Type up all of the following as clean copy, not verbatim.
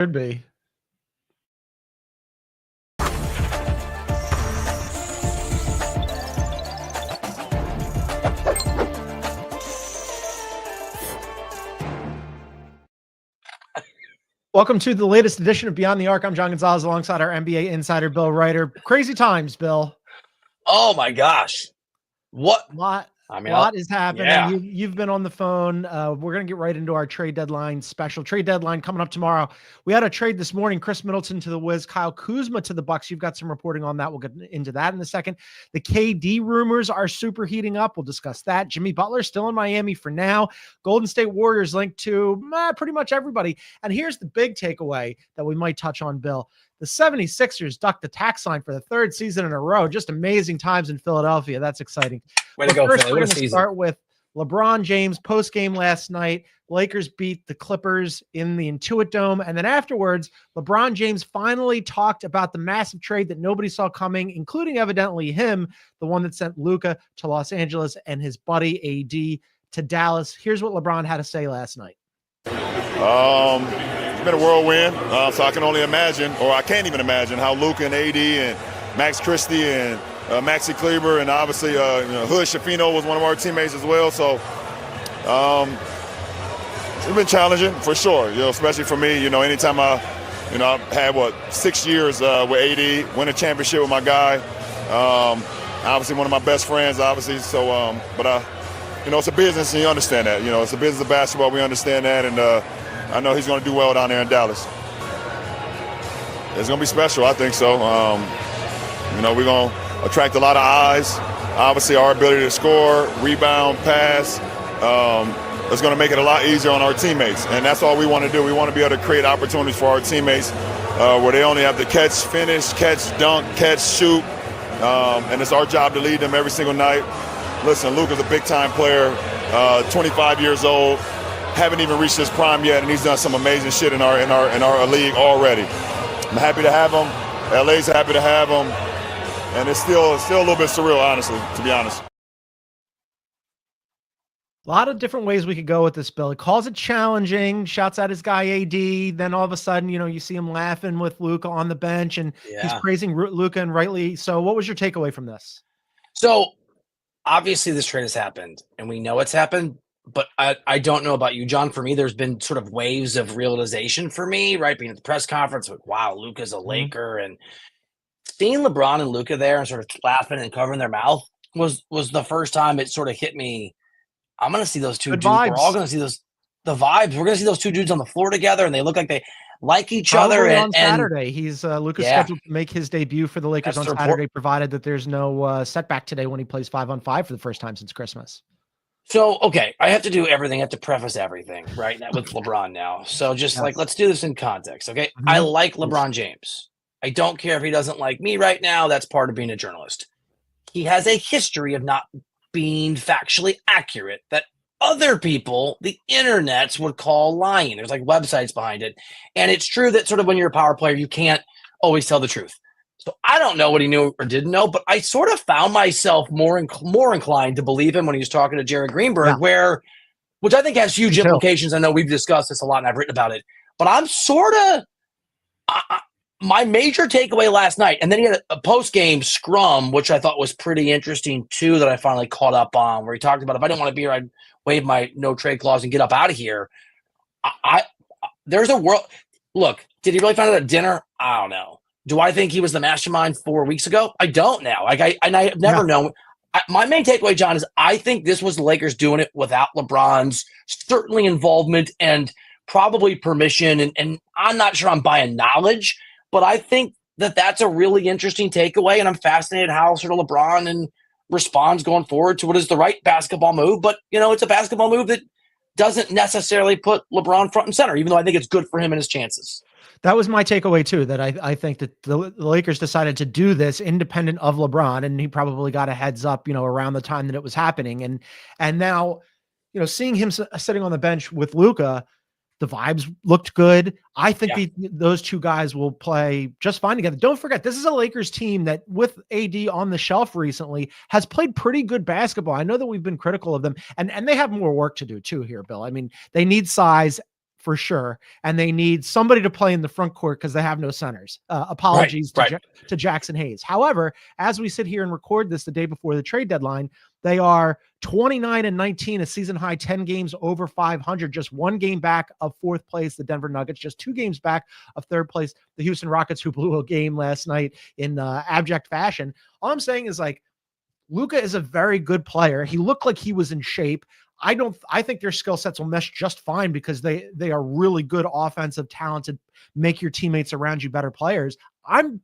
Should be. Welcome to the latest edition of Beyond the Arc. I'm John Gonzalez alongside our NBA insider, Bill Reiter. Crazy times, Bill. Oh my gosh. What? A lot is happening. Yeah. You've been on the phone. We're going to get right into our trade deadline special. Trade deadline coming up tomorrow. We had a trade this morning. Chris Middleton to the Wiz, Kyle Kuzma to the Bucks. You've got some reporting on that. We'll get into that in a second. The KD rumors are super heating up. We'll discuss that. Jimmy Butler still in Miami for now. Golden State Warriors linked to pretty much everybody. And here's the big takeaway that we might touch on, Bill. The 76ers ducked the tax line for the third season in a row. Just amazing times in Philadelphia. That's exciting. Way to go, first, Philly. We're What going a to start with LeBron James post-game last night. Lakers beat the Clippers in the Intuit Dome. And then afterwards, LeBron James finally talked about the massive trade that nobody saw coming, including evidently him, the one that sent Luka to Los Angeles and his buddy AD to Dallas. Here's what LeBron had to say last night. It's been a whirlwind, so I can only imagine, or I can't even imagine, how Luka and AD and Max Christie and Maxi Kleber and obviously Hood Schifino was one of our teammates as well. So it's been challenging for sure, especially for me. Anytime I've had 6 years with AD, win a championship with my guy. Obviously one of my best friends, obviously. So, it's a business, and you understand that. It's a business of basketball. We understand that, and I know he's going to do well down there in Dallas. It's going to be special, I think so. We're going to attract a lot of eyes. Obviously, our ability to score, rebound, pass, is going to make it a lot easier on our teammates. And that's all we want to do. We want to be able to create opportunities for our teammates where they only have to catch, finish, catch, dunk, catch, shoot. And it's our job to lead them every single night. Listen, Luka's a big-time player, 25 years old. Haven't even reached his prime yet, and he's done some amazing shit in our league already. I'm happy to have him. LA's happy to have him, and it's still a little bit surreal, honestly, to be honest. A lot of different ways we could go with this, Bill. He calls it challenging, shouts at his guy AD. Then all of a sudden, you see him laughing with Luka on the bench, and he's praising Luka, and rightly so. What was your takeaway from this? So obviously this trade has happened, and we know it's happened. But I don't know about you, John. For me, there's been sort of waves of realization for me, right? Being at the press conference, like, wow, Luka's a Laker. And seeing LeBron and Luka there and sort of laughing and covering their mouth was the first time it sort of hit me. I'm going to see those two dudes. We're all going to see the vibes. We're going to see those two dudes on the floor together, and they look like they like each other. And on Saturday, he's Luka's scheduled to make his debut for the Lakers on Saturday, provided that there's no setback today when he plays 5-on-5 for the first time since Christmas. So, okay, I have to do everything. I have to preface everything, right, with LeBron now. So just let's do this in context, okay? Mm-hmm. I like LeBron James. I don't care if he doesn't like me right now. That's part of being a journalist. He has a history of not being factually accurate that other people, the internets, would call lying. There's like websites behind it. And it's true that sort of when you're a power player, you can't always tell the truth. So I don't know what he knew or didn't know, but I sort of found myself more inclined to believe him when he was talking to Jared Greenberg, which I think has huge implications. I know we've discussed this a lot and I've written about it, but I'm sort of my major takeaway last night. And then he had a post-game scrum, which I thought was pretty interesting too, that I finally caught up on, where he talked about, if I didn't want to be here, I'd waive my no trade clause and get up out of here. There's a world. Look, did he really find out at dinner? I don't know. Do I think he was the mastermind 4 weeks ago? I don't now. I've never known. My main takeaway, John, is I think this was the Lakers doing it without LeBron's certainly involvement and probably permission. And I'm not sure I'm buying knowledge, but I think that's a really interesting takeaway. And I'm fascinated how sort of LeBron and responds going forward to what is the right basketball move. But, it's a basketball move that doesn't necessarily put LeBron front and center, even though I think it's good for him and his chances. That was my takeaway too, that I think that the Lakers decided to do this independent of LeBron, and he probably got a heads up, around the time that it was happening. And now, seeing him sitting on the bench with Luka, the vibes looked good. I think those two guys will play just fine together. Don't forget, this is a Lakers team that, with AD on the shelf recently, has played pretty good basketball. I know that we've been critical of them, and they have more work to do too here, Bill. I mean, they need size for sure, and they need somebody to play in the front court because they have no centers. Apologies to Jackson Hayes. However, as we sit here and record this the day before the trade deadline, they are 29-19, a season high, 10 games over 500, just one game back of fourth place, the Denver Nuggets, just 2 games back of third place, the Houston Rockets, who blew a game last night in abject fashion. All I'm saying is, like, Luka is a very good player. He looked like he was in shape. I think their skill sets will mesh just fine because they are really good offensive, talented, make your teammates around you better players. I'm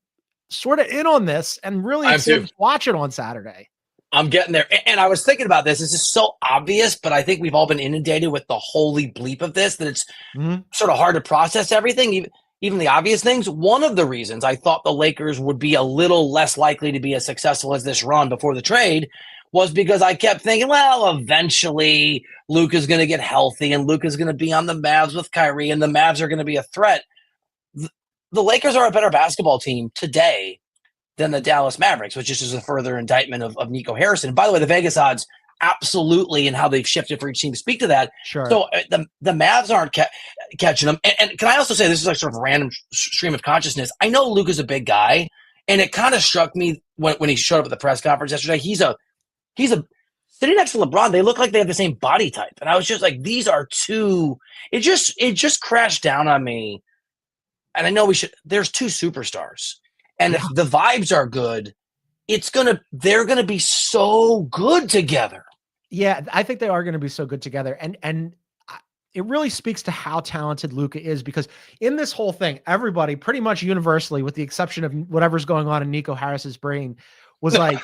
sort of in on this and really excited to watch it on Saturday. I'm getting there. And I was thinking about this. This is so obvious, but I think we've all been inundated with the holy bleep of this, that it's sort of hard to process everything, even the obvious things. One of the reasons I thought the Lakers would be a little less likely to be as successful as this run before the trade was because I kept thinking, well, eventually Luka's going to get healthy and Luka's going to be on the Mavs with Kyrie and the Mavs are going to be a threat. The Lakers are a better basketball team today than the Dallas Mavericks, which is just a further indictment of Nico Harrison. By the way, the Vegas odds absolutely, and how they've shifted for each team to speak to that. Sure. So the Mavs aren't catching them. And can I also say, this is like sort of a random stream of consciousness. I know Luka's a big guy, and it kind of struck me when he showed up at the press conference yesterday. He's a sitting next to LeBron. They look like they have the same body type, and I was just like, these are two. It just crashed down on me. And I know there's 2 superstars, and if the vibes are good, they're gonna be so good together. Yeah, I think they are going to be so good together. And it really speaks to how talented Luka is, because in this whole thing, everybody pretty much universally, with the exception of whatever's going on in Nico Harris's brain, was like,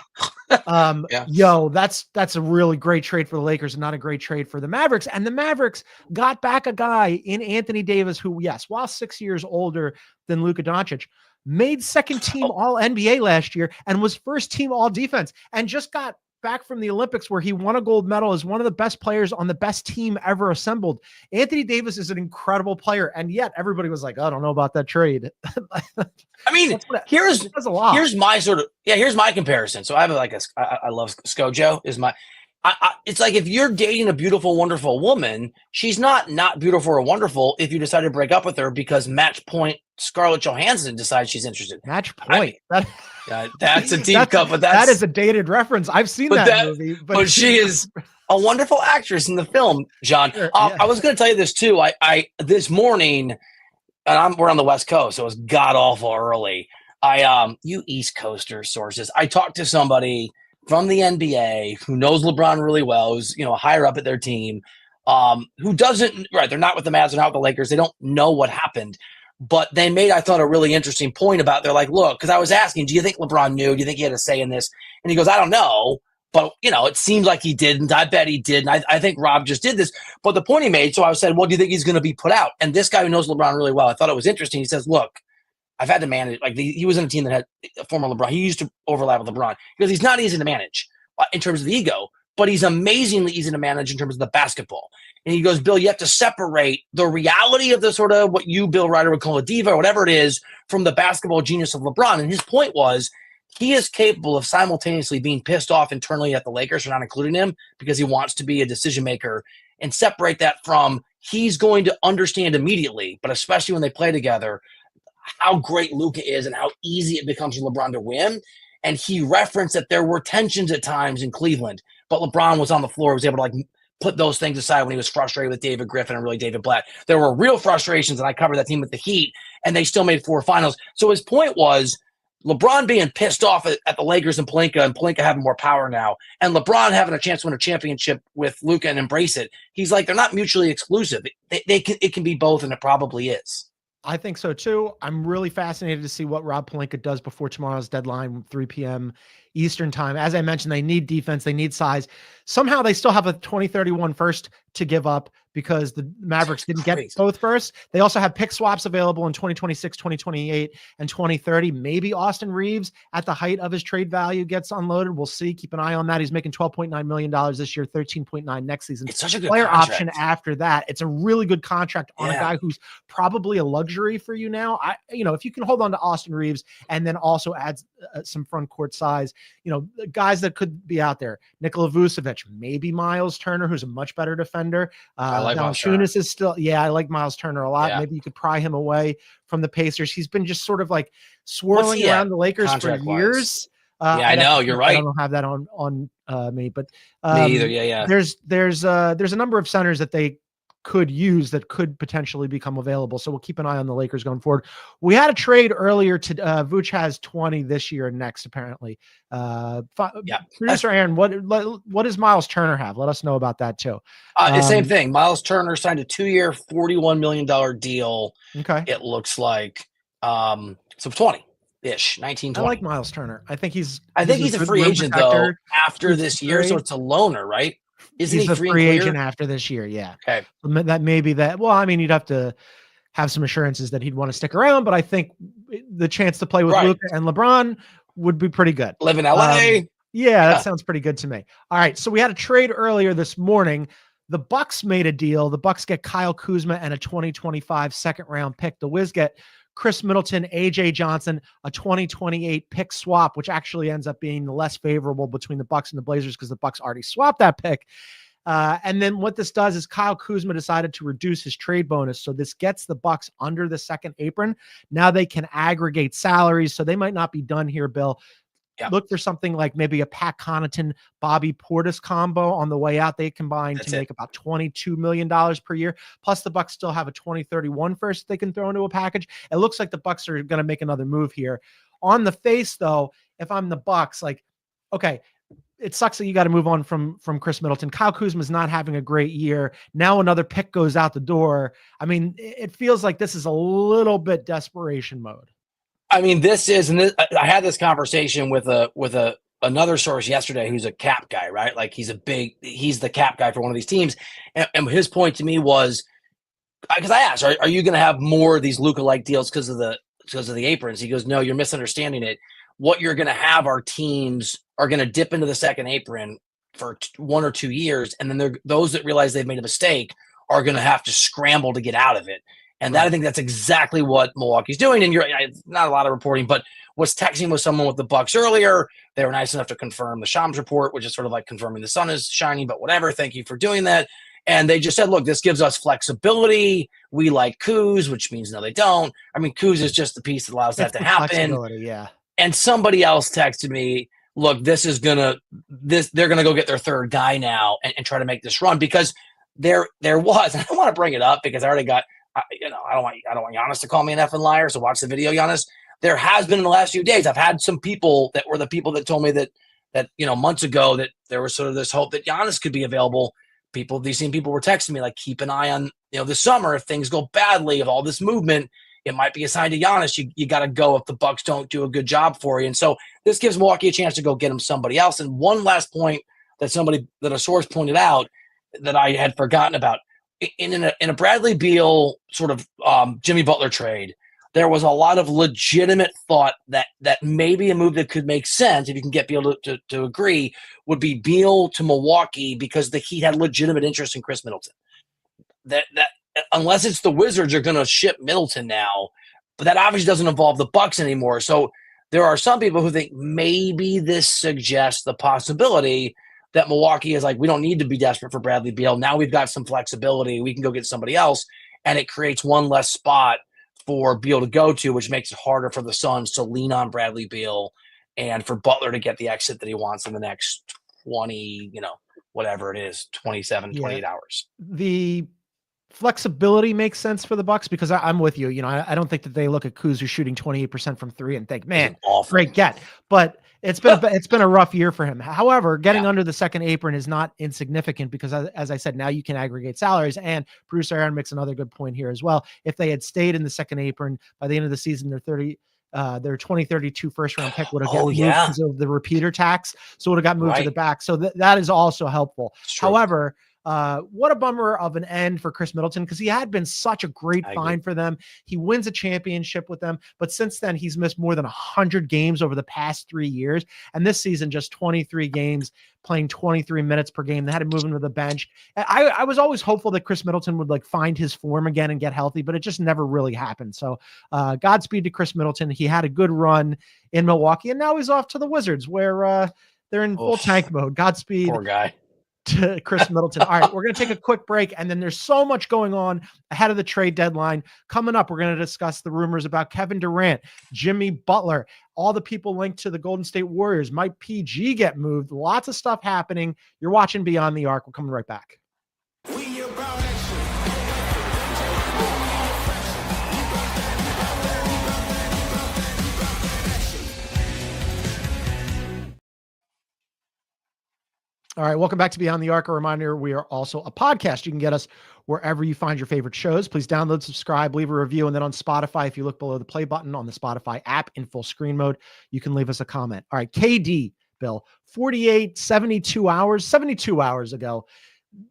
yo, that's a really great trade for the Lakers and not a great trade for the Mavericks. And the Mavericks got back a guy in Anthony Davis who, yes, while 6 years older than Luka Doncic, made second team all NBA last year and was first team all defense, and just got back from the Olympics where he won a gold medal as one of the best players on the best team ever assembled. Anthony Davis is an incredible player, and yet everybody was like, I don't know about that trade. I mean, here's my comparison. So I have I love ScoJo is my, it's like, if you're dating a beautiful, wonderful woman, she's not beautiful or wonderful if you decide to break up with her because Match Point Scarlett Johansson decides she's interested. Match Point. That's a deep cut, but that is a dated reference. I've seen that movie. But she is a wonderful actress in the film, John. Sure, I was going to tell you this too. I this morning, and we're on the West Coast, so it was god awful early. You East Coaster sources. I talked to somebody from the NBA who knows LeBron really well, who's higher up at their team, who doesn't. Right, they're not with the Mavs, they're not with the Lakers. They don't know what happened. But they made, I thought, a really interesting point about, they're like, look, because I was asking, do you think LeBron knew? Do you think he had a say in this? And he goes, I don't know. But, it seems like he didn't. I bet he did. And I think Rob just did this. But the point he made, so I said, well, do you think he's going to be put out? And this guy who knows LeBron really well, I thought it was interesting. He says, look, I've had to manage. He was in a team that had a former LeBron. He used to overlap with LeBron. Because he's not easy to manage in terms of the ego, but he's amazingly easy to manage in terms of the basketball. And he goes, Bill, you have to separate the reality of the sort of what you, Bill Reiter, would call a diva or whatever it is from the basketball genius of LeBron. And his point was, he is capable of simultaneously being pissed off internally at the Lakers for not including him because he wants to be a decision maker, and separate that from, he's going to understand immediately, but especially when they play together, how great Luka is and how easy it becomes for LeBron to win. And he referenced that there were tensions at times in Cleveland, but LeBron was on the floor, was able to put those things aside when he was frustrated with David Griffin and really David Blatt. There were real frustrations, and I covered that team with the Heat, and they still made 4 finals. So his point was, LeBron being pissed off at the Lakers and Pelinka having more power now, and LeBron having a chance to win a championship with Luka and embrace it. He's like, they're not mutually exclusive. It can be both, and it probably is. I think so too. I'm really fascinated to see what Rob Pelinka does before tomorrow's deadline, 3 p.m. Eastern time. As I mentioned, they need defense. They need size. Somehow they still have a 2031 first to give up because the Mavericks didn't get both firsts. They also have pick swaps available in 2026, 2028, and 2030. Maybe Austin Reeves at the height of his trade value gets unloaded. We'll see. Keep an eye on that. He's making $12.9 million this year, 13.9 next season. It's such a good player contract. Option after that. It's a really good contract on a guy who's probably a luxury for you now. If you can hold on to Austin Reeves and then also add some front court size guys that could be out there. Nikola Vucevic, maybe Miles Turner, who's a much better defender. I like Miles Turner. Is still, I like Miles Turner a lot. Yeah. Maybe you could pry him away from the Pacers. He's been just sort of like swirling around the Lakers for years. I know, you're right. I don't have that on me, but me either. Yeah. There's a number of centers that they could use that could potentially become available. So we'll keep an eye on the Lakers going forward. We had a trade earlier to Vooch has 20 this year and next, apparently. Producer Aaron, what does Miles Turner have? Let us know about that too. Same thing. Miles Turner signed a 2-year, $41 million deal. Okay. It looks like, so 20-ish, 19, 20. I like Miles Turner. I think he's a free agent though after this year. So it's a loaner, right? Isn't he a free agent after this year? Yeah. Okay. That may be that. Well, I mean, you'd have to have some assurances that he'd want to stick around, but I think the chance to play with Luka and LeBron would be pretty good. Live in LA. That sounds pretty good to me. All right. So we had a trade earlier this morning. The Bucks made a deal. The Bucks get Kyle Kuzma and a 2025 second round pick. The Wiz get Chris Middleton, AJ Johnson, a 2028 pick swap, which actually ends up being the less favorable between the Bucks and the Blazers because the Bucks already swapped that pick. And then what this does is Kyle Kuzma decided to reduce his trade bonus. So this gets the Bucks under the second apron. Now they can aggregate salaries. So they might not be done here, Bill. Yeah. Look for something like maybe a Pat Connaughton, Bobby Portis combo on the way out. They combine to make about $22 million per year. Plus the Bucks still have a 2031 first they can throw into a package. It looks like the Bucks are going to make another move here. On the face though, if I'm the Bucks, like, okay, it sucks that you got to move on from Chris Middleton. Kyle Kuzma's not having a great year. Now another pick goes out the door. I mean, it feels like this is a little bit desperation mode. I mean, I had this conversation with another source yesterday who's a cap guy, right? Like he's the cap guy for one of these teams. And his point to me was, because I asked, are you going to have more of these Luka-like deals because of the aprons? He goes, no, you're misunderstanding it. What you're going to have are teams are going to dip into the second apron for 1 or 2 years. And then those that realize they've made a mistake are going to have to scramble to get out of it. And I think that's exactly what Milwaukee's doing. And it's not a lot of reporting, but was texting with someone with the Bucks earlier. They were nice enough to confirm the Shams report, which is sort of like confirming the sun is shining, but whatever. Thank you for doing that. And they just said, look, this gives us flexibility. We like Kuz, which means no, they don't. I mean, Kuz is just the piece that allows that to happen. Yeah. And somebody else texted me, look, they're going to go get their third guy now and try to make this run, because there was, I don't want to bring it up because I already got, I don't want Giannis to call me an effing liar. So watch the video, Giannis. There has been in the last few days, I've had some people that were the people that told me that months ago that there was sort of this hope that Giannis could be available. These same people were texting me like, keep an eye on, this summer, if things go badly, of all this movement, it might be a sign to Giannis. You got to go if the Bucks don't do a good job for you. And so this gives Milwaukee a chance to go get him somebody else. And one last point that a source pointed out that I had forgotten about. In a Bradley Beal sort of Jimmy Butler trade, there was a lot of legitimate thought that maybe a move that could make sense, if you can get Beal to agree, would be Beal to Milwaukee, because the Heat had legitimate interest in Chris Middleton. That unless it's the Wizards are going to ship Middleton now, but that obviously doesn't involve the Bucks anymore. So there are some people who think maybe this suggests the possibility that Milwaukee is like, we don't need to be desperate for Bradley Beal. Now we've got some flexibility. We can go get somebody else. And it creates one less spot for Beal to go to, which makes it harder for the Suns to lean on Bradley Beal and for Butler to get the exit that he wants in the next 20, whatever it is, 27, 28 hours. The flexibility makes sense for the Bucks because I'm with you. I don't think that they look at Kuz who's shooting 28% from three and think, man, great get. But it's been a rough year for him. However, getting under the second apron is not insignificant because, as I said, now you can aggregate salaries. And producer Aaron makes another good point here as well. If they had stayed in the second apron by the end of the season, their 2032 first round pick would have got moved because of the repeater tax. So it would have got moved to the back. So that is also helpful. However, What a bummer of an end for Chris Middleton, because he had been such a great find for them. He wins a championship with them, but since then he's missed more than 100 games over the past 3 years. And this season, just 23 games, playing 23 minutes per game. They had to move him to the bench. I was always hopeful that Chris Middleton would like find his form again and get healthy, but it just never really happened. So Godspeed to Chris Middleton. He had a good run in Milwaukee, and now he's off to the Wizards, where they're in full tank mode. Godspeed. Poor guy. To Chris Middleton. All right, we're going to take a quick break, and then there's so much going on ahead of the trade deadline. Coming up, we're going to discuss the rumors about Kevin Durant, Jimmy Butler, all the people linked to the Golden State Warriors. Might PG get moved? Lots of stuff happening. You're watching Beyond the Arc. We're coming right back. All right, welcome back to Beyond the Arc. A reminder, we are also a podcast. You can get us wherever you find your favorite shows. Please download, subscribe, leave a review, and then on Spotify, if you look below the play button on the Spotify app in full screen mode, you can leave us a comment. All right, KD, Bill, 72 hours ago,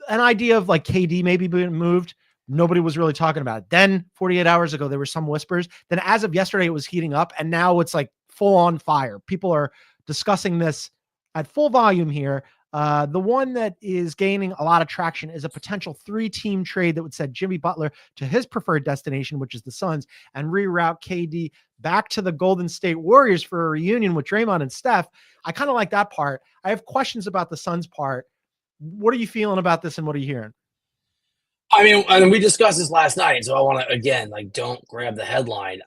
an idea of like KD maybe being moved. Nobody was really talking about it. Then 48 hours ago, there were some whispers. Then as of yesterday, it was heating up, and now it's like full on fire. People are discussing this at full volume here. The one that is gaining a lot of traction is a potential 3-team trade that would send Jimmy Butler to his preferred destination, which is the Suns, and reroute KD back to the Golden State Warriors for a reunion with Draymond and Steph. I kind of like that part. I have questions about the Suns part. What are you feeling about this, and what are you hearing? I mean, we discussed this last night, so I want to, again, like, don't grab the headline.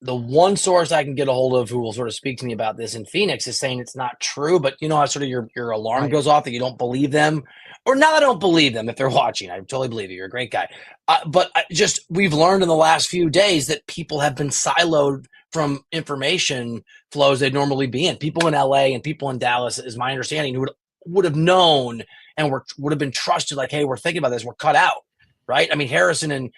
The one source I can get a hold of who will sort of speak to me about this in Phoenix is saying it's not true, but you know how sort of your alarm goes off that you don't believe them, or not that I don't believe them if they're watching. I totally believe you. You're a great guy. But we've learned in the last few days that people have been siloed from information flows they'd normally be in. People in LA and people in Dallas, is my understanding, who would have known and would have been trusted, like, hey, we're thinking about this, we're cut out, right? I mean, Harrison and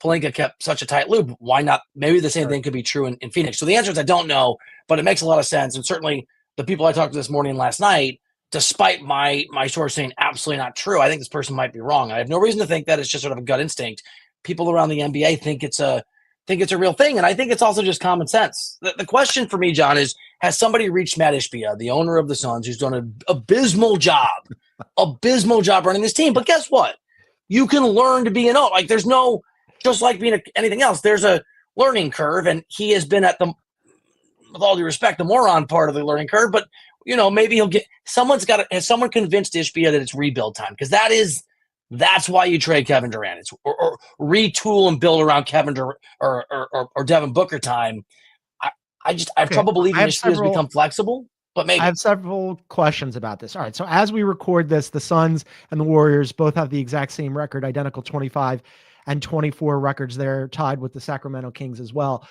Pelinka kept such a tight loop. Why not? Maybe the same thing could be true in Phoenix. So the answer is I don't know, but it makes a lot of sense. And certainly the people I talked to this morning and last night, despite my source saying absolutely not true, I think this person might be wrong. I have no reason to think that. It's just sort of a gut instinct. People around the NBA think it's a real thing, and I think it's also just common sense. The question for me, John, is, has somebody reached Matt Ishbia, the owner of the Suns, who's done an abysmal job running this team? But guess what? You can learn to be an owner. Like, there's no, just like being anything else, there's a learning curve, and he has been at the, with all due respect, the moron part of the learning curve. But, you know, maybe has someone convinced Ishbia that it's rebuild time? Because that's why you trade Kevin Durant. It's or retool and build around Kevin Durant or Devin Booker time. I have trouble believing Ishbia has become flexible. But maybe. I have several questions about this. All right. So as we record this, the Suns and the Warriors both have the exact same record, identical 25 and 24 records. They're tied with the Sacramento Kings as well.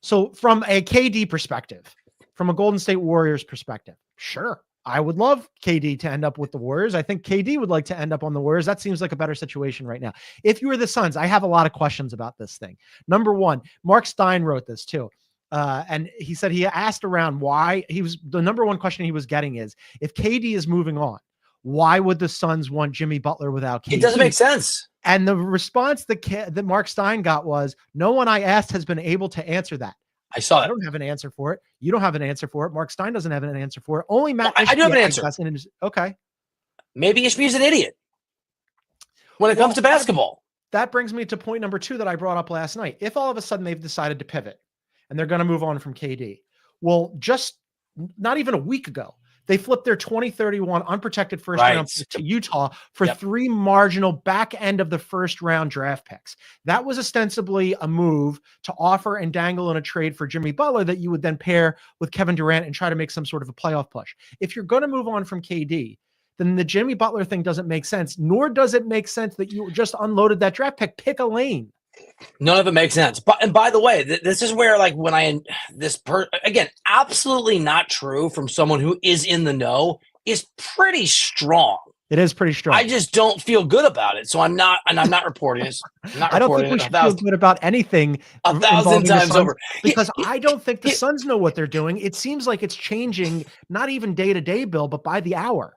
So from a KD perspective, from a Golden State Warriors perspective, sure, I would love KD to end up with the Warriors. I think KD would like to end up on the Warriors. That seems like a better situation right now. If you were the Suns, I have a lot of questions about this thing. Number one, Mark Stein wrote this too. And he said he asked around why the number one question he was getting is, if KD is moving on, why would the Suns want Jimmy Butler without KD? It doesn't make sense. And the response that Mark Stein got was, no one I asked has been able to answer that. I saw that. I don't have an answer for it. You don't have an answer for it. Mark Stein doesn't have an answer for it. Only Matt. I do have an answer. Okay. Maybe Ishbia's an idiot when it comes to basketball. That brings me to point number 2 that I brought up last night. If all of a sudden they've decided to pivot and they're going to move on from KD, well, just not even a week ago, they flipped their 2031 unprotected first round to Utah for 3 marginal back end of the first round draft picks. That was ostensibly a move to offer and dangle in a trade for Jimmy Butler that you would then pair with Kevin Durant and try to make some sort of a playoff push. If you're going to move on from KD, then the Jimmy Butler thing doesn't make sense, nor does it make sense that you just unloaded that draft pick. Pick a lane. None of it makes sense. And by the way, this is where, like, when again, absolutely not true from someone who is in the know, is pretty strong. It is pretty strong. I just don't feel good about it. So I'm not reporting it. I don't think we should feel good about anything 1,000 times over. Because I don't think the Suns know what they're doing. It seems like it's changing, not even day to day, Bill, but by the hour.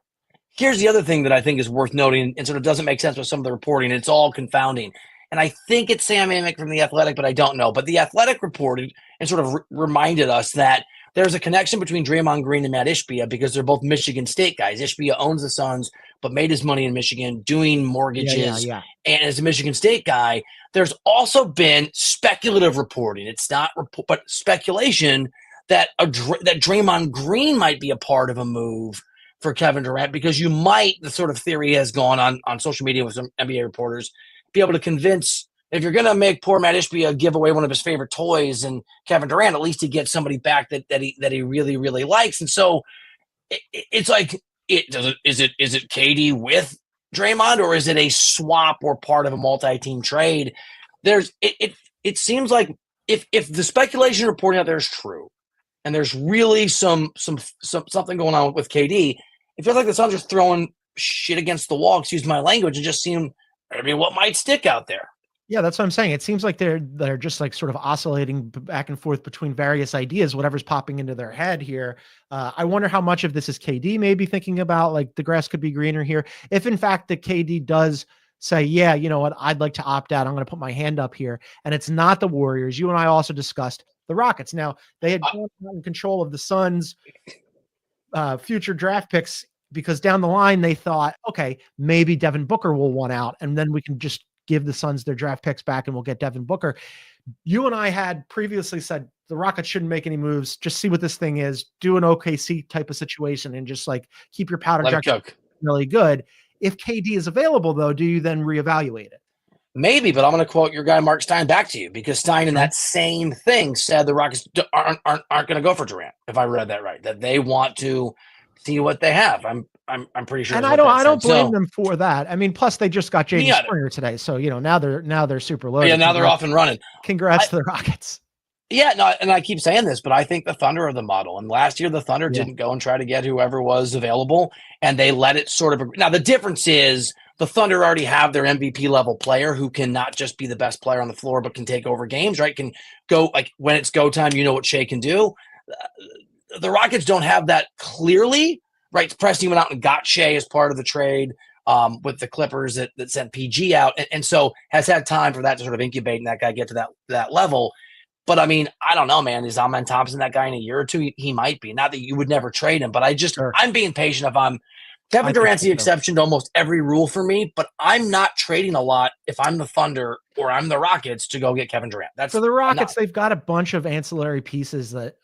Here's the other thing that I think is worth noting and sort of doesn't make sense with some of the reporting. It's all confounding. And I think it's Sam Amick from The Athletic, but I don't know. But The Athletic reported and sort of reminded us that there's a connection between Draymond Green and Matt Ishbia because they're both Michigan State guys. Ishbia owns the Suns, but made his money in Michigan doing mortgages. And as a Michigan State guy, there's also been speculative reporting. It's not, but speculation that that Draymond Green might be a part of a move for Kevin Durant, because you might, the sort of theory has gone on social media with some NBA reporters, be able to convince, if you're going to make poor Matt Ishbia give away one of his favorite toys and Kevin Durant, at least he gets somebody back that he really, really likes. And so it's like, is it KD with Draymond, or is it a swap or part of a multi-team trade? It seems like if the speculation reporting out there is true, and there's really something going on with KD, it feels like the Suns are throwing shit against the wall, excuse my language, and just seeing what might stick out there. Yeah, that's what I'm saying. It seems like they're just like sort of oscillating back and forth between various ideas, whatever's popping into their head here. I wonder how much of this is KD maybe thinking about, like, the grass could be greener here. If in fact the KD does say, yeah, you know what, I'd like to opt out, I'm going to put my hand up here, and it's not the Warriors. You and I also discussed the Rockets. Now, they had gotten control of the Suns' future draft picks because down the line they thought, okay, maybe Devin Booker will want out, and then we can just give the Suns their draft picks back and we'll get Devin Booker. You and I had previously said the Rockets shouldn't make any moves. Just see what this thing is. Do an OKC type of situation and just like keep your powder dry really good. If KD is available, though, do you then reevaluate it? Maybe, but I'm going to quote your guy Mark Stein back to you, because Stein in that same thing said the Rockets aren't going to go for Durant. If I read that right, that they want to see what they have. I'm pretty sure. And I don't blame them for that. I mean, plus they just got Jaden Springer today, so now they're super loaded. Yeah, now they're off and running. Congrats to the Rockets. Yeah, no, and I keep saying this, but I think the Thunder are the model. And last year, the Thunder didn't go and try to get whoever was available, and they let it sort of. Now the difference is the Thunder already have their MVP level player who can not just be the best player on the floor, but can take over games. Right? Can go, like, when it's go time. You know what Shea can do. The Rockets don't have that clearly. Right, Presti went out and got Shea as part of the trade with the Clippers that sent PG out, and so has had time for that to sort of incubate and that guy get to that level. But I mean, I don't know, man. Is Amen Thompson that guy in a year or two? He might be. Not that you would never trade him, but I'm being patient. If I'm Kevin Durant's the exception to almost every rule for me, but I'm not trading a lot if I'm the Thunder or I'm the Rockets to go get Kevin Durant. That's for the Rockets. They've got a bunch of ancillary pieces that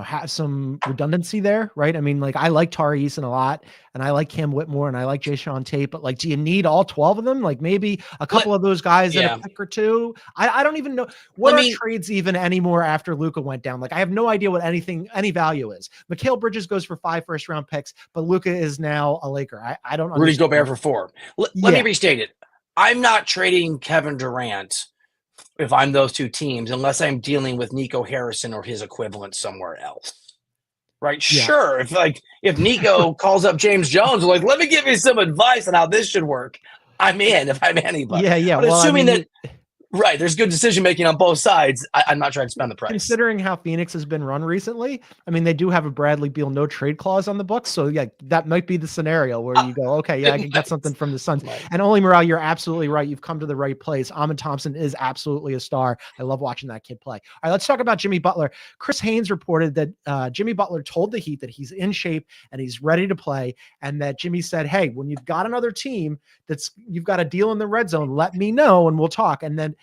have some redundancy there, right? I mean, like, I like Tari Eason a lot, and I like Cam Whitmore, and I like Jay Sean Tate, but like, do you need all 12 of them? Like, maybe a couple of those guys in a pick or two. I don't even know what are trades even anymore after Luka went down. Like, I have no idea what any value is. Mikal Bridges goes for 5 first-round picks, but Luka is now a Laker. I don't understand. Rudy Gobert for 4. Let me restate it. I'm not trading Kevin Durant if I'm those two teams, unless I'm dealing with Nico Harrison or his equivalent somewhere else. Right? Yeah. Sure. If Nico calls up James Jones, like, let me give you some advice on how this should work, I'm in if I'm anybody. Yeah. But assuming that right, there's good decision-making on both sides, I'm not trying to spend the price. Considering how Phoenix has been run recently, I mean, they do have a Bradley Beal no-trade clause on the books, so yeah, that might be the scenario where you go, okay, yeah, I can get something from the Suns. Right. And Only Morale, you're absolutely right. You've come to the right place. Amen Thompson is absolutely a star. I love watching that kid play. All right, let's talk about Jimmy Butler. Chris Haynes reported that Jimmy Butler told the Heat that he's in shape and he's ready to play, and that Jimmy said, hey, when you've got another team you've got a deal in the red zone, let me know and we'll talk. And then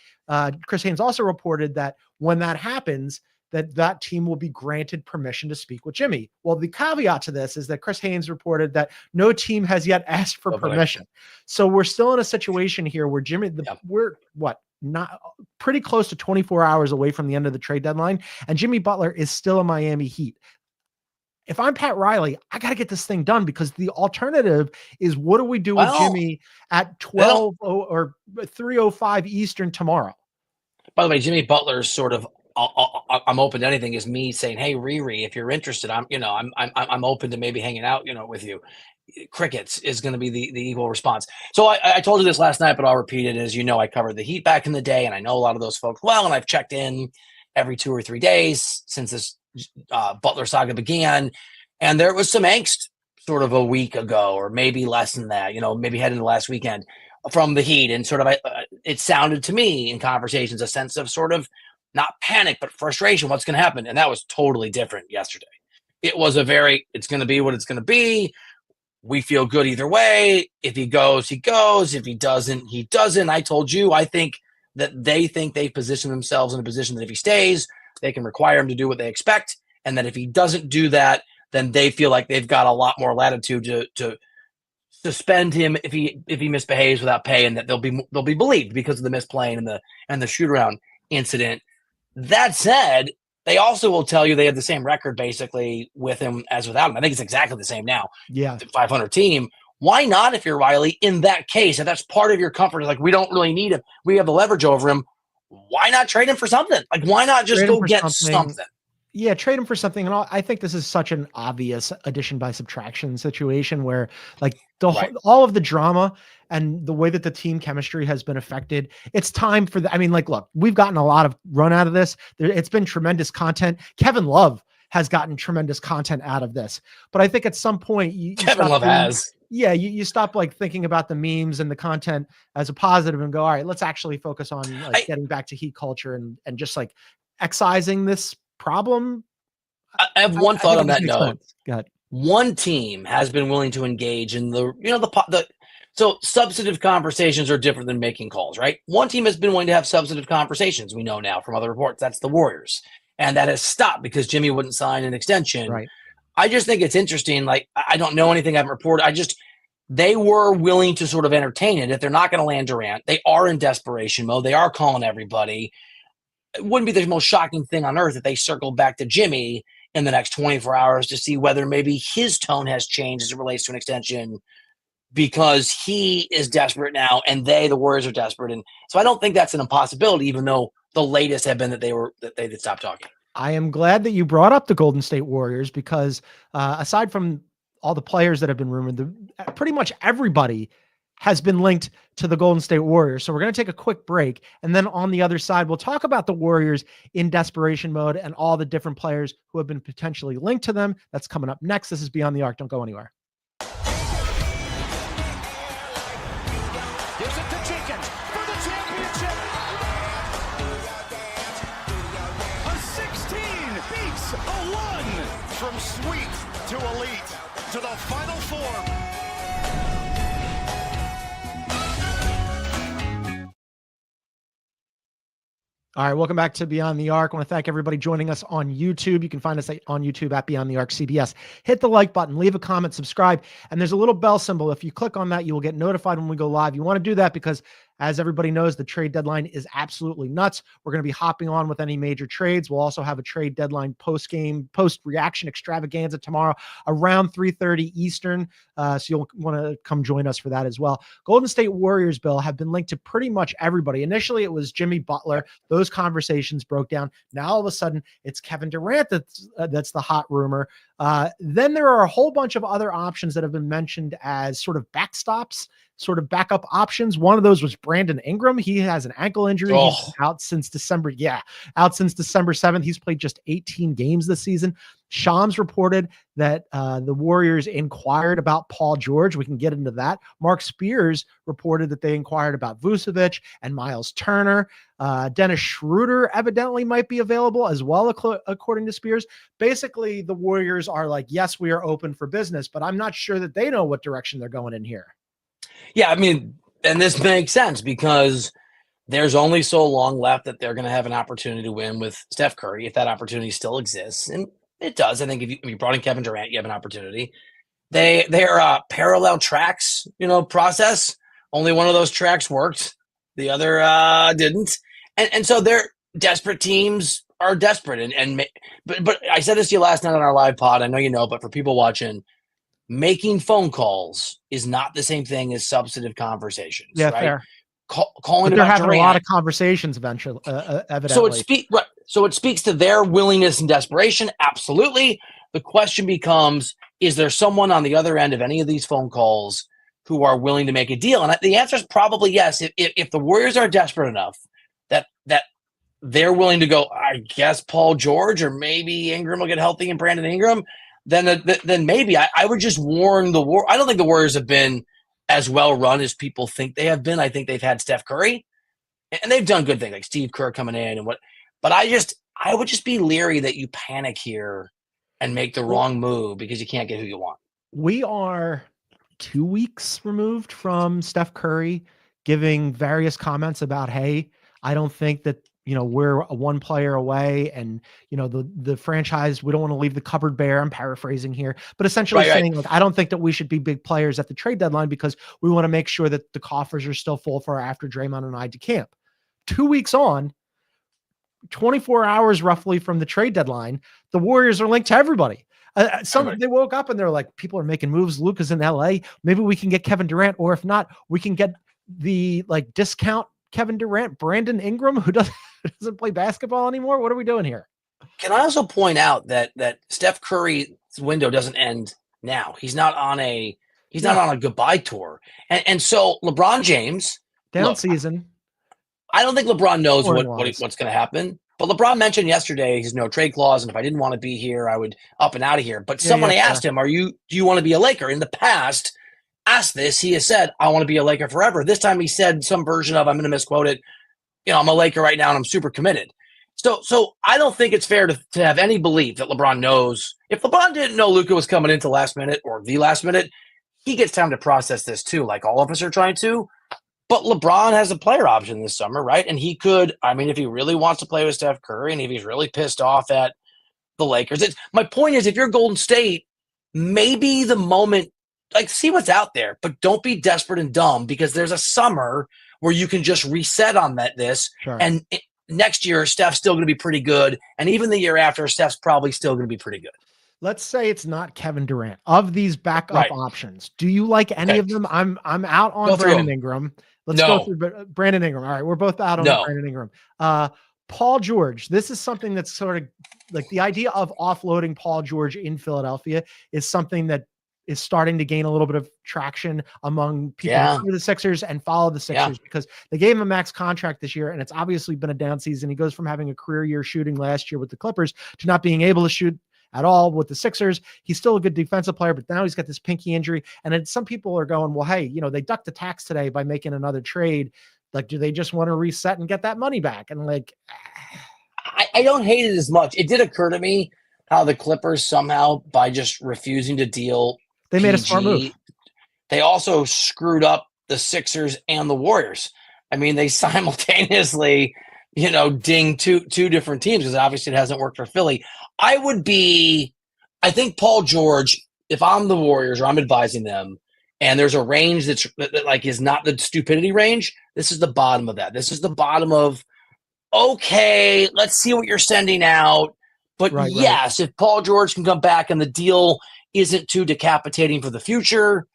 Chris Haynes also reported that when that happens, that team will be granted permission to speak with Jimmy. Well, the caveat to this is that Chris Haynes reported that no team has yet asked for permission. So we're still in a situation here where we're not pretty close to 24 hours away from the end of the trade deadline, and Jimmy Butler is still a Miami Heat. If I'm Pat Riley, I got to get this thing done, because the alternative is, what do we do with Jimmy at 12 or 3:05 Eastern tomorrow? By the way, Jimmy Butler's sort of I'm open to anything is me saying, hey, Riri, if you're interested, I'm open to maybe hanging out, with you. Crickets is going to be the equal response. So I told you this last night, but I'll repeat it. As you know, I covered the Heat back in the day, and I know a lot of those folks well, and I've checked in every 2 or 3 days since this Butler saga began, and there was some angst sort of a week ago, or maybe less than that, maybe heading into last weekend from the Heat. And sort of, it sounded to me in conversations, a sense of sort of not panic, but frustration. What's going to happen? And that was totally different yesterday. It was it's going to be what it's going to be. We feel good either way. If he goes, he goes. If he doesn't, he doesn't. I told you, I think that they think they've positioned themselves in a position that if he stays, they can require him to do what they expect. And that if he doesn't do that, then they feel like they've got a lot more latitude to suspend him if he misbehaves without pay, and that they'll be believed because of the misplaying and the shoot around incident. That said, they also will tell you they have the same record basically with him as without him. I think it's exactly the same now. Yeah. The 500 team. Why not, if you're Riley, in that case, if that's part of your comfort, is like, we don't really need him, we have the leverage over him, why not trade him for something? Like, why not just go get something? Yeah, trade him for something. And I think this is such an obvious addition by subtraction situation where, like, all of the drama and the way that the team chemistry has been affected, it's time for look, we've gotten a lot of run out of this. It's been tremendous content. Kevin Love has gotten tremendous content out of this. But I think at some point, Kevin Love has. Yeah, you stop like thinking about the memes and the content as a positive and go, all right, let's actually focus on getting back to Heat culture and just like excising this problem. I have one thought on that note. Go ahead. One team has been willing to engage in so substantive conversations are different than making calls, right? One team has been willing to have substantive conversations. We know now from other reports, that's the Warriors. And that has stopped because Jimmy wouldn't sign an extension. Right. I just think it's interesting. Like, I don't know anything, I haven't reported. They were willing to sort of entertain it. If they're not going to land Durant, they are in desperation mode. They are calling everybody. It wouldn't be the most shocking thing on earth if they circled back to Jimmy in the next 24 hours to see whether maybe his tone has changed as it relates to an extension, because he is desperate now and the Warriors are desperate. And so I don't think that's an impossibility, even though the latest had been that they stopped talking. I am glad that you brought up the Golden State Warriors because aside from all the players that have been rumored, pretty much everybody has been linked to the Golden State Warriors. So we're going to take a quick break. And then on the other side, we'll talk about the Warriors in desperation mode and all the different players who have been potentially linked to them. That's coming up next. This is Beyond the Arc. Don't go anywhere. From sweet to elite to the Final Four. All right, welcome back to Beyond the Arc. I want to thank everybody joining us on YouTube. You can find us on YouTube at Beyond the Arc CBS. Hit the like button, leave a comment, subscribe, and there's a little bell symbol. If you click on that, you will get notified when we go live. You want to do that because, as everybody knows, the trade deadline is absolutely nuts. We're going to be hopping on with any major trades. We'll also have a trade deadline post-reaction extravaganza tomorrow around 3:30 Eastern. So you'll want to come join us for that as well. Golden State Warriors, Bill, have been linked to pretty much everybody. Initially, it was Jimmy Butler. Those conversations broke down. Now, all of a sudden, it's Kevin Durant that's the hot rumor. Then there are a whole bunch of other options that have been mentioned as sort of backstops, sort of backup options. One of those was Brandon Ingram. He has an ankle injury. He's out since December. Yeah, out since December 7th. He's played just 18 games this season. Shams reported that the Warriors inquired about Paul George. We can get into that. Mark Spears reported that they inquired about Vucevic and Miles Turner. Dennis Schroeder evidently might be available as well, according to Spears. Basically, the Warriors are like, yes, we are open for business, but I'm not sure that they know what direction they're going in here. Yeah, I mean, and this makes sense because there's only so long left that they're going to have an opportunity to win with Steph Curry, if that opportunity still exists. And it does. I think if you brought in Kevin Durant, you have an opportunity. They're parallel tracks, process. Only one of those tracks worked. The other didn't. And so they're desperate teams are desperate. But I said this to you last night on our live pod. I know you know, but for people watching, making phone calls is not the same thing as substantive conversations. Yeah, right? Fair. Calling they're having Durant, a lot of conversations eventually. Evidently. So it speaks to their willingness and desperation. Absolutely. The question becomes: is there someone on the other end of any of these phone calls who are willing to make a deal? And the answer is probably yes. If the Warriors are desperate enough that they're willing to go, I guess Paul George or maybe Ingram will get healthy and Brandon Ingram, then maybe I would just warn the War. I don't think the Warriors have been as well run as people think they have been. I think they've had Steph Curry, and they've done good things like Steve Kerr coming in and what. But I would just be leery that you panic here and make the wrong move because you can't get who you want. We are 2 weeks removed from Steph Curry giving various comments about, hey, I don't think that, we're a one player away and, the franchise, we don't want to leave the cupboard bare. I'm paraphrasing here, but essentially saying, like, I don't think that we should be big players at the trade deadline because we want to make sure that the coffers are still full for after Draymond and I decamp. 2 weeks on, 24 hours roughly from the trade deadline, the Warriors are linked to everybody. They woke up and they're like, people are making moves. Luka's in LA. Maybe we can get Kevin Durant, or if not, we can get the discount Kevin Durant, Brandon Ingram, who doesn't play basketball anymore. What are we doing here? Can I also point out that Steph Curry's window doesn't end now? He's not on a goodbye tour, and so LeBron James season. I don't think LeBron knows what's going to happen. But LeBron mentioned yesterday his no trade clause, and if I didn't want to be here, I would up and out of here. But somebody asked him, do you want to be a Laker? In the past, asked this, he has said, I want to be a Laker forever. This time he said some version of, I'm going to misquote it, I'm a Laker right now and I'm super committed. So I don't think it's fair to have any belief that LeBron knows. If LeBron didn't know Luka was coming into last minute or the last minute, he gets time to process this too, like all of us are trying to. But LeBron has a player option this summer, right? And he could, if he really wants to play with Steph Curry and if he's really pissed off at the Lakers. My point is, if you're Golden State, maybe the moment, see what's out there, but don't be desperate and dumb because there's a summer where you can just reset on this. Sure. And next year, Steph's still going to be pretty good. And even the year after, Steph's probably still going to be pretty good. Let's say it's not Kevin Durant. Of these backup options, do you like any of them? I'm out on Brandon Ingram. Let's go through Brandon Ingram. All right, we're both out on Brandon Ingram. Paul George. This is something that's sort of like the idea of offloading Paul George in Philadelphia is something that is starting to gain a little bit of traction among people who see the Sixers and follow the Sixers because they gave him a max contract this year, and it's obviously been a down season. He goes from having a career year shooting last year with the Clippers to not being able to shoot at all with the Sixers. He's still a good defensive player, but now he's got this pinky injury. And some people are going, well, hey, they ducked the tax today by making another trade. Like, do they just want to reset and get that money back? And I don't hate it as much. It did occur to me how the Clippers somehow, by just refusing to deal, they made a smart move. They also screwed up the Sixers and the Warriors. They simultaneously, ding two different teams because obviously it hasn't worked for Philly. I think Paul George, if I'm the Warriors or I'm advising them, and there's a range that is not the stupidity range, this is the bottom of that. This is the bottom of, okay, let's see what you're sending out. But yes, if Paul George can come back and the deal isn't too decapitating for the future,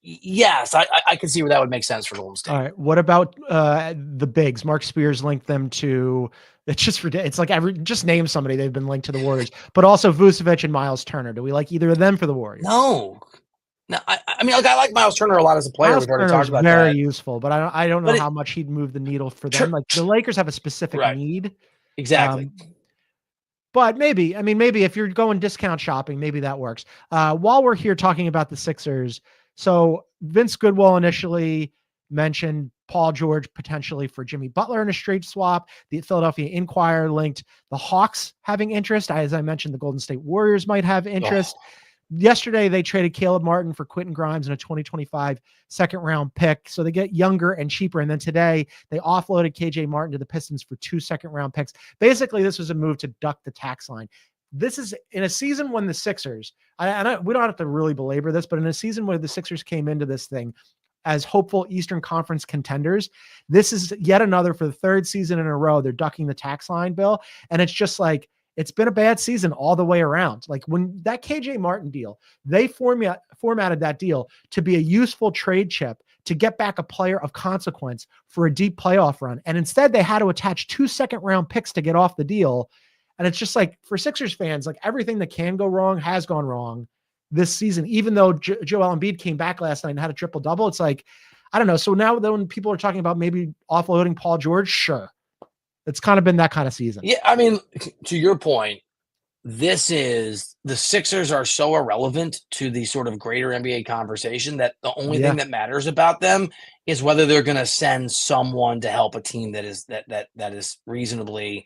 yes, I can see where that would make sense for Golden State. All right. What about the bigs? Mark Spears linked them to. It's just ridiculous. It's like just name somebody they've been linked to the Warriors, but also Vucevic and Miles Turner. Do we like either of them for the Warriors? No. I like Miles Turner a lot as a player. We've already talked about that. Very useful, but I don't know how much he'd move the needle for them. Like the Lakers have a specific need. Exactly. But maybe if you're going discount shopping, maybe that works. While we're here talking about the Sixers, so Vince Goodwill initially mentioned Paul George potentially for Jimmy Butler in a straight swap. The Philadelphia Inquirer linked the Hawks having interest. As I mentioned, the Golden State Warriors might have interest. Yesterday, they traded Caleb Martin for Quentin Grimes and a 2025 second-round pick. So they get younger and cheaper. And then today, they offloaded KJ Martin to the Pistons for 2 second-round picks. Basically, this was a move to duck the tax line. This is in a season when the Sixers, we don't have to really belabor this, but in a season where the Sixers came into this thing as hopeful Eastern Conference contenders, this is yet another, for the third season in a row, they're ducking the tax line, Bill. And it's just like, it's been a bad season all the way around. Like when that KJ Martin deal, they formatted that deal to be a useful trade chip to get back a player of consequence for a deep playoff run. And instead they had to attach 2 second-round picks to get off the deal. And it's just like, for Sixers fans, like everything that can go wrong has gone wrong this season. Even though Joel Embiid came back last night and had a triple-double, it's like, I don't know. So now when people are talking about maybe offloading Paul George, sure. It's kind of been that kind of season. Yeah, I mean, to your point, the Sixers are so irrelevant to the sort of greater NBA conversation that the only thing that matters about them is whether they're going to send someone to help a team that is reasonably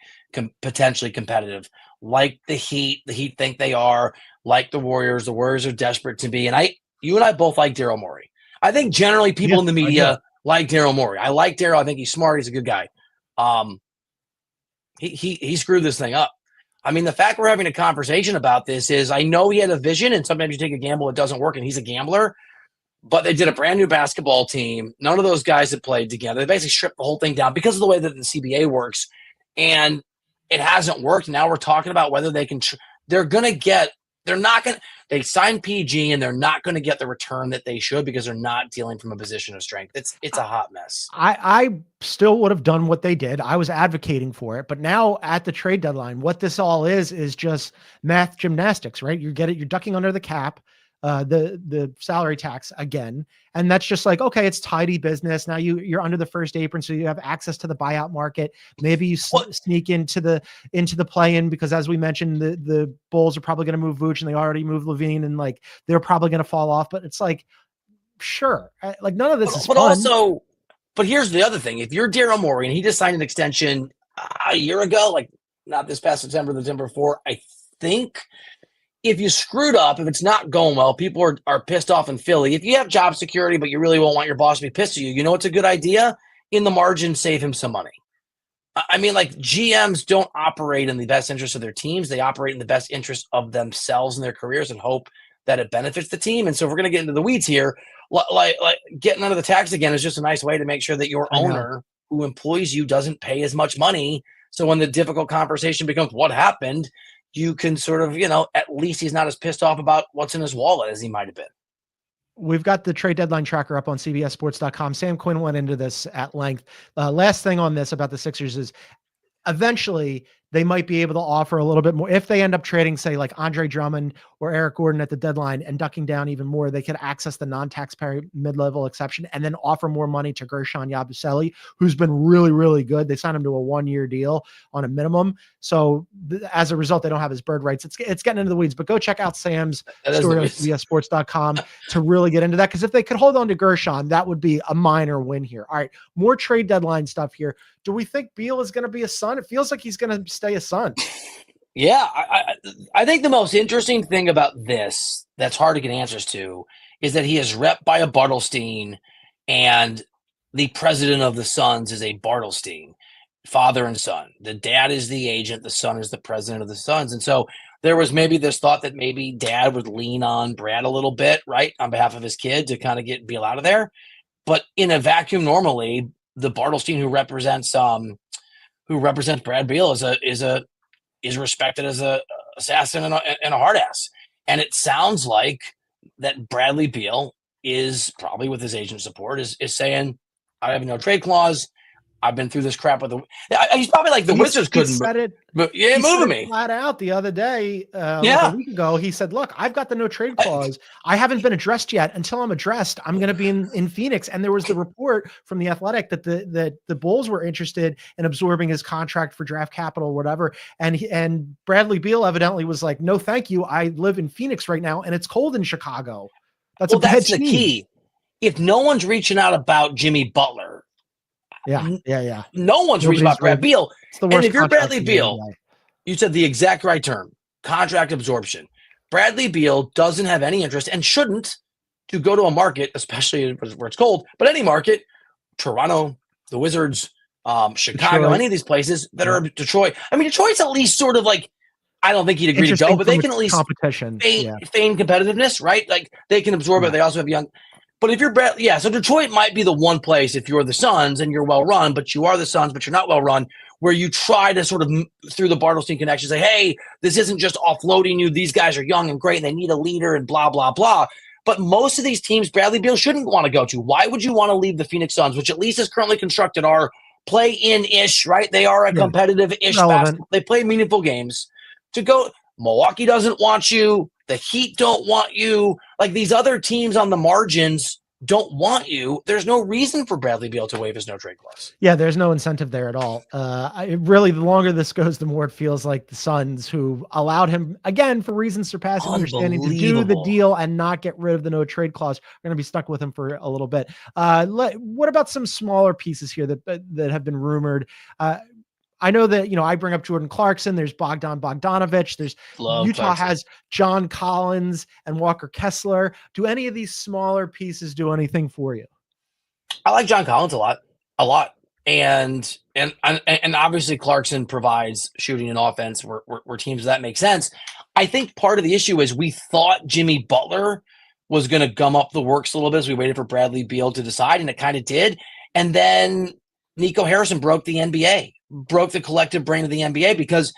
potentially competitive, like the Heat. The Heat think they are, like the Warriors. The Warriors are desperate to be. And you and I both like Daryl Morey. I think generally people in the media like Daryl Morey. I like Daryl. I think he's smart. He's a good guy. He screwed this thing up. I mean, the fact we're having a conversation about this is I know he had a vision, and sometimes you take a gamble, it doesn't work, and he's a gambler. But they did a brand new basketball team. None of those guys had played together. They basically stripped the whole thing down because of the way that the CBA works, and it hasn't worked. Now we're talking about whether they can. They signed PG, and they're not going to get the return that they should because they're not dealing from a position of strength. It's a hot mess. I still would have done what they did. I was advocating for it, but now at the trade deadline, what this all is just math gymnastics, right? You're ducking under the cap, the salary tax again. And that's just like, okay, it's tidy business. Now you're under the first apron, so you have access to the buyout market. Maybe you sneak into the play-in because, as we mentioned, the Bulls are probably going to move Vooch, and they already moved Levine, and like they're probably going to fall off. But it's like, sure, like none of this is fun. But here's the other thing: if you're Daryl Morey and he just signed an extension a year ago, like not this past September, the September before, I think. If you screwed up, if it's not going well, people are pissed off in Philly. If you have job security, but you really won't want your boss to be pissed at you, you know what's a good idea? In the margin, save him some money. I mean, like, GMs don't operate in the best interest of their teams. They operate in the best interest of themselves and their careers and hope that it benefits the team. And so if we're going to get into the weeds here, like getting under the tax again is just a nice way to make sure that your owner who employs you doesn't pay as much money. So when the difficult conversation becomes what happened, you can sort of, at least he's not as pissed off about what's in his wallet as he might have been. We've got the trade deadline tracker up on CBSSports.com. Sam Quinn went into this at length. Last thing on this about the Sixers is eventually they might be able to offer a little bit more. If they end up trading, say, like Andre Drummond or Eric Gordon at the deadline and ducking down even more, they could access the non-taxpayer mid-level exception and then offer more money to Gershon Yabusele, who's been really, really good. They signed him to a 1-year deal on a minimum. So as a result, they don't have his bird rights. It's getting into the weeds, but go check out Sam's story on CBSSports.com to really get into that. Because if they could hold on to Gershon, that would be a minor win here. All right, more trade deadline stuff here. Do we think Beal is going to be a Sun? It feels like he's going to stay a Sun. Yeah, I think the most interesting thing about this that's hard to get answers to is that he is rep by a Bartlestein, and the president of the Suns is a Bartlestein, father and son. The dad is the agent, the son is the president of the Suns. And so there was maybe this thought that maybe dad would lean on Brad a little bit, right, on behalf of his kid to kind of get Beal out of there. But in a vacuum, normally the Bartlestein who represents Brad Beal is respected as a assassin and a hard ass. And it sounds like that Bradley Beal is probably, with his agent support, is saying, I have no trade clause. I've been through this crap with the. He's probably like the Wizards couldn't. Moving me flat out the other day. Like a week ago, he said, "Look, I've got the no trade clause. I haven't been addressed yet. Until I'm addressed, I'm going to be in Phoenix." And there was the report from the Athletic that the Bulls were interested in absorbing his contract for draft capital, or whatever. And Bradley Beal evidently was like, "No, thank you. I live in Phoenix right now, and it's cold in Chicago." That's the key. If no one's reaching out about Jimmy Butler. Yeah. No one's reaching about Brad Beal. And if you're Bradley Beal, you said the exact right term, contract absorption. Bradley Beal doesn't have any interest and shouldn't to go to a market, especially where it's cold, but any market, Toronto, the Wizards, Chicago, Detroit. Any of these places that are Detroit. I mean, Detroit's at least sort of like, I don't think he'd agree to go, but they can at least feign competitiveness, right? Like they can absorb it. They also have young. But if you're so Detroit might be the one place if you're the Suns and you're well run, but you are the Suns, but you're not well run, where you try to sort of through the Bartlestein connection say, hey, this isn't just offloading you. These guys are young and great, and they need a leader and blah, blah, blah. But most of these teams Bradley Beal shouldn't want to go to. Why would you want to leave the Phoenix Suns, which at least is currently constructed are play-in-ish, right? They are a competitive-ish basketball. They play meaningful games. To go, Milwaukee doesn't want you. The Heat don't want you. Like these other teams on the margins don't want you, there's no reason for Bradley Beal to waive his no trade clause. Yeah, there's no incentive there at all. Really, the longer this goes, the more it feels like the Suns, who allowed him, again, for reasons surpassing understanding, to do the deal and not get rid of the no trade clause, are going to be stuck with him for a little bit. What about some smaller pieces here that have been rumored? I know that, I bring up Jordan Clarkson. There's Bogdan Bogdanovic. There's Utah has John Collins and Walker Kessler. Do any of these smaller pieces do anything for you? I like John Collins a lot. And obviously Clarkson provides shooting and offense where teams that make sense. I think part of the issue is we thought Jimmy Butler was going to gum up the works a little bit as we waited for Bradley Beal to decide, and it kind of did. And then Nico Harrison broke the collective brain of the NBA, because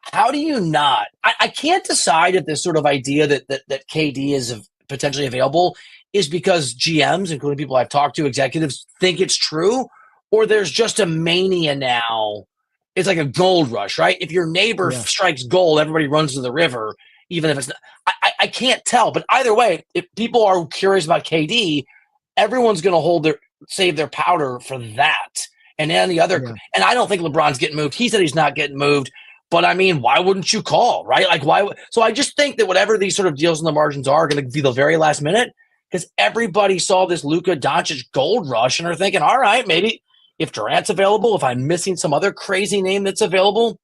how do you not? I can't decide if this sort of idea that KD is potentially available is because GMs, including people I've talked to, executives, think it's true, or there's just a mania now. It's like a gold rush, right? If your neighbor strikes gold, everybody runs to the river, even if it's not. I can't tell, but either way, if people are curious about KD, everyone's going to save their powder for that. And any other, and I don't think LeBron's getting moved. He said he's not getting moved, but I mean, why wouldn't you call, right? Like, why? So I just think that whatever these sort of deals in the margins are going to be the very last minute, because everybody saw this Luka Doncic gold rush and are thinking, all right, maybe if Durant's available, if I'm missing some other crazy name that's available,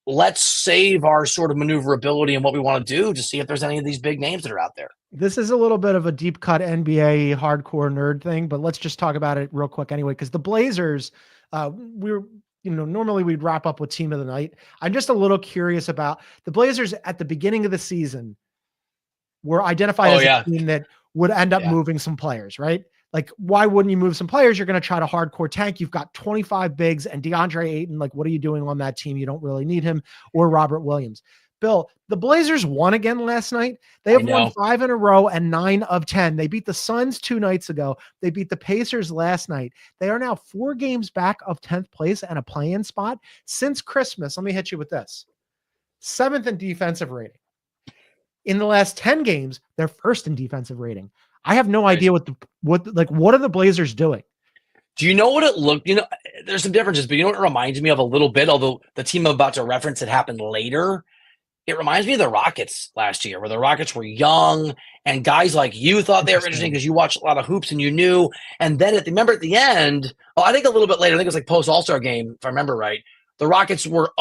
let's save our sort of maneuverability and what we want to do to see if there's any of these big names that are out there. This is a little bit of a deep cut NBA hardcore nerd thing, but let's just talk about it real quick anyway, because the Blazers, normally we'd wrap up with team of the night. I'm just a little curious about the Blazers at the beginning of the season were identified as a team that would end up moving some players, right? Like, why wouldn't you move some players? You're going to try to hardcore tank. You've got 25 bigs and DeAndre Ayton. Like, what are you doing on that team? You don't really need him, or Robert Williams. Bill, the Blazers won again last night. They have won 5 in a row and 9 of 10. They beat the Suns 2 nights ago. They beat the Pacers last night. They are now 4 games back of 10th place and a play-in spot since Christmas. Let me hit you with this. 7th in defensive rating. In the last 10 games, they're 1st in defensive rating. I have no idea what are the Blazers doing? Do you know what it looked? There's some differences, but you know what it reminds me of a little bit, although the team I'm about to reference had happened later. It reminds me of the Rockets last year, where the Rockets were young and guys like you thought they were interesting because you watched a lot of hoops and you knew. And then at the end, I think a little bit later, I think it was like post All-Star game, if I remember right, the Rockets were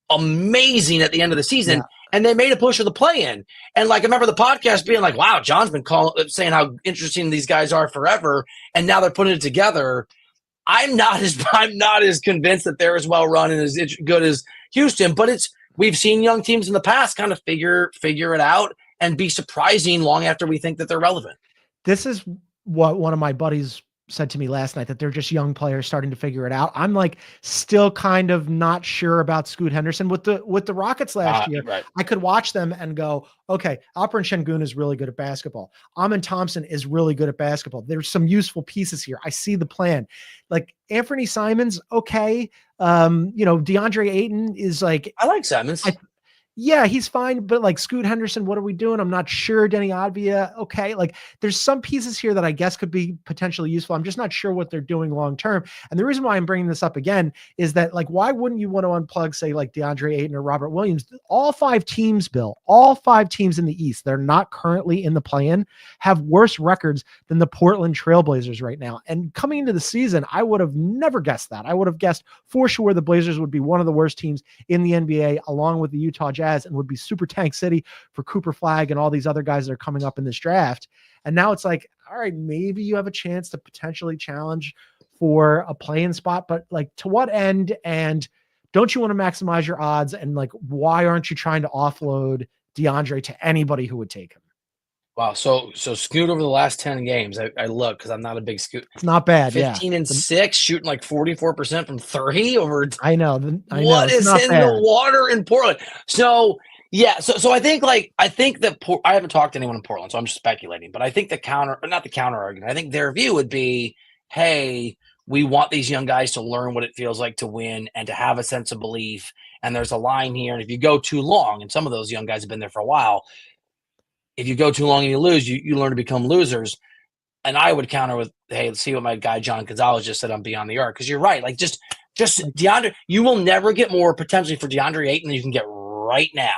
amazing at the end of the season. And they made a push for the play-in. And I remember the podcast being like, wow, John's been saying how interesting these guys are forever. And now they're putting it together. I'm not as convinced that they're as well run and as good as Houston, but we've seen young teams in the past kind of figure it out and be surprising long after we think that they're relevant. This is what one of my buddies said to me last night, that they're just young players starting to figure it out. I'm still kind of not sure about Scoot Henderson with the Rockets last year. Right. I could watch them and go, okay, Alperen Şengün is really good at basketball. Amin Thompson is really good at basketball. There's some useful pieces here. I see the plan. Anthony Simons, okay. DeAndre Ayton is I like Simons. Yeah, he's fine, but Scoot Henderson, what are we doing? I'm not sure. Denny Advia, okay. There's some pieces here that I guess could be potentially useful. I'm just not sure what they're doing long term. And the reason why I'm bringing this up again is that why wouldn't you want to unplug, say, DeAndre Ayton or Robert Williams? All 5 teams, Bill, all 5 teams in the East, they're not currently in the play-in, have worse records than the Portland Trailblazers right now. And coming into the season, I would have never guessed that. I would have guessed for sure the Blazers would be one of the worst teams in the NBA, along with the Utah Jazz, and would be super tank city for Cooper Flagg and all these other guys that are coming up in this draft. And now it's all right, maybe you have a chance to potentially challenge for a play-in spot, but to what end? And don't you want to maximize your odds? And why aren't you trying to offload DeAndre to anybody who would take him? Wow. So Scoot over the last 10 games, I look, because I'm not a big Scoot. It's not bad. 15 and 6, shooting 44% from 30 over. I know. What is in the water in Portland? So yeah. So I think that I haven't talked to anyone in Portland, so I'm just speculating, but I think not the counter argument. I think their view would be, hey, we want these young guys to learn what it feels like to win and to have a sense of belief. And there's a line here. And if you go too long, and some of those young guys have been there for a while, if you go too long and you lose, you learn to become losers. And I would counter with, hey, let's see what my guy John Gonzalez just said on Beyond the Arc. Because you're right. Like, just DeAndre, you will never get more potentially for DeAndre Ayton than you can get right now.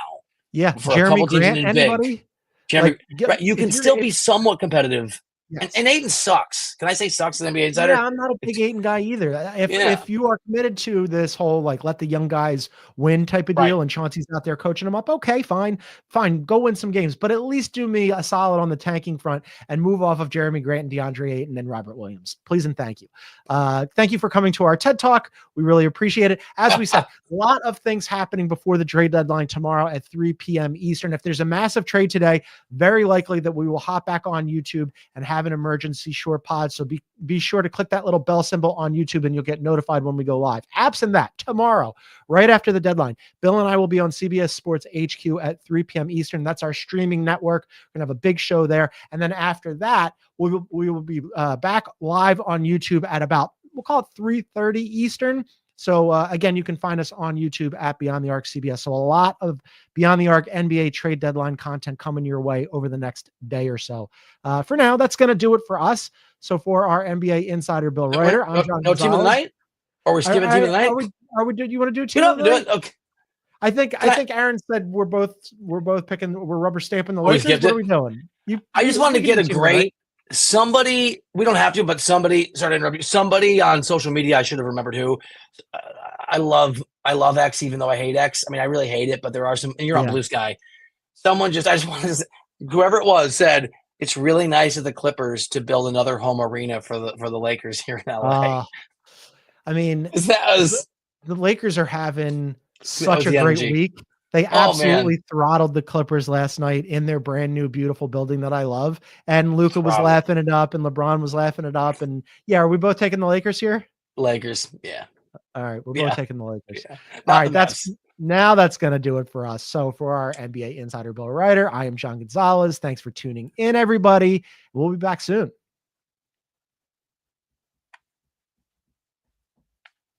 Yeah. For Jeremy a couple teams Grant, in anybody? big. Jeremy, Like, right, you can still be somewhat competitive. Yes. And Ayton sucks. Can I say sucks as NBA insider? Yeah, I'm not a big Ayton guy either. If you are committed to this whole like let the young guys win type of deal, and Chauncey's out there coaching them up, okay, fine, go win some games, but at least do me a solid on the tanking front and move off of Jeremy Grant and DeAndre Ayton and Robert Williams, please and thank you. Thank you for coming to our TED Talk. We really appreciate it. As we said, a lot of things happening before the trade deadline tomorrow at 3 p.m. Eastern. If there's a massive trade today, very likely that we will hop back on YouTube and have an emergency short pod. So be sure to click that little bell symbol on YouTube and you'll get notified when we go live. Absent that, tomorrow, right after the deadline, Bill and I will be on CBS Sports HQ at 3 p.m. Eastern. That's our streaming network. We're going to have a big show there. And then after that, we will be back live on YouTube at about, we'll call it 3:30 Eastern. So again, you can find us on YouTube at Beyond the Arc CBS. So a lot of Beyond the Arc NBA trade deadline content coming your way over the next day or so. For now, that's going to do it for us. So for our NBA insider, Bill Reiter, I'm John No team of the night? Or we're skipping team of the night? Are we you want to do team of the night? Okay. I think Aaron said we're both picking, we're rubber stamping the Lakers. What are we doing? I just wanted to get a great somebody. We don't have to, but somebody. Sorry to interrupt you. Somebody on social media. I should have remembered who. I love X, even though I hate X. I mean, I really hate it, but there are some. And you're on Blue Sky. Someone just. I just wanted to. Whoever it was said it's really nice of the Clippers to build another home arena for the Lakers here in LA. I mean, the Lakers are having such a great week. They absolutely throttled the Clippers last night in their brand new, beautiful building that I love. And Luka was laughing it up and LeBron was laughing it up. And are we both taking the Lakers here? Lakers. Yeah. All right. We're both taking the Lakers. Yeah. All right. That's going to do it for us. So for our NBA insider, Bill Reiter, I am John Gonzalez. Thanks for tuning in, everybody. We'll be back soon.